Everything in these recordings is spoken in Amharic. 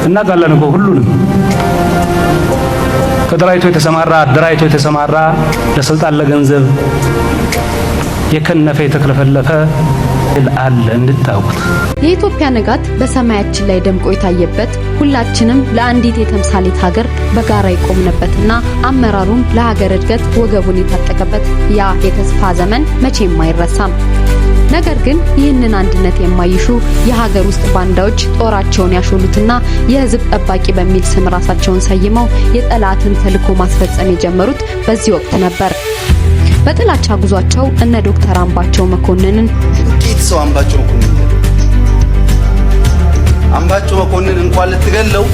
እናውቃለን እኮ ሁሉንም ተደራጅቶ የተሰማራ አደራጅቶ የተሰማራ ለስልጣን ለገንዘብ የከነፈ የተክለፈለፈ አለ እንድታውቁት። የኢትዮጵያ ንጋት በሰማያችን ላይ ደምቆ የታየበት ሁላችንም ለአንዲት የተምሳሌት ሀገር በጋራ የቆምንበትና አመራሩም ለሀገር እድገት ወገቡን የታጠቀበት ያ የተስፋ ዘመን መቼም አይረሳም። ነገር ግን ይህንን አንድነት የማይሹ የሀገር ውስጥ ባንዳዎች ጦራቸውን ያሾሉትና የህዝብ ጠባቂ በሚል ስም ራሳቸውን ሰይመው የጠላትን ተልዕኮ ማስፈጸም የጀመሩት በዚህ ወቅት ነበር። በጥላቻ ጉዟቸው እነ ዶክተር አምባቸው መኮንንን ሰው አምባቸው መኮንን እንኳን ልትገለው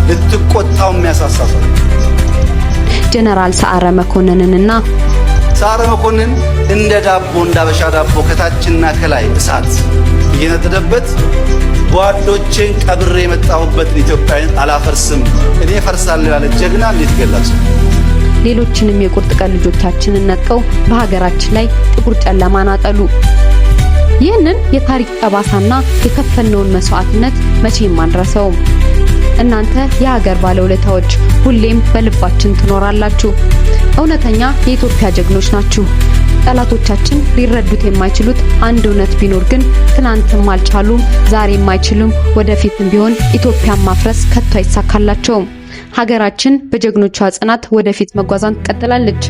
ልትቆጣው የሚያሳሳሰው ጀነራል ሰዓረ መኮንንንና ሰዓረ መኮንን እንደ ዳቦ እንዳበሻ ዳቦ ከታችና ከላይ እሳት እየነደደበት ጓዶቼን ቀብሬ የመጣሁበት ኢትዮጵያን አላፈርስም እኔ ፈርሳለሁ ያለ ጀግና እንዴት ገላጽ ሌሎችንም የቁርጥ ቀን ልጆቻችንን ነጥቀው በሀገራችን ላይ ጥቁር ጨለማን አጠሉ። ይህንን የታሪክ ጠባሳና የከፈልነውን መስዋዕትነት መቼም አንረሳውም። እናንተ የሀገር ባለውለታዎች ሁሌም በልባችን ትኖራላችሁ። እውነተኛ የኢትዮጵያ ጀግኖች ናችሁ። ጠላቶቻችን ሊረዱት የማይችሉት አንድ እውነት ቢኖር ግን ትናንትም አልቻሉም፣ ዛሬም አይችሉም፣ ወደፊትም ቢሆን ኢትዮጵያን ማፍረስ ከቶ አይሳካላቸውም። ሀገራችን በጀግኖቿ ጽናት ወደፊት መጓዟን ትቀጥላለች።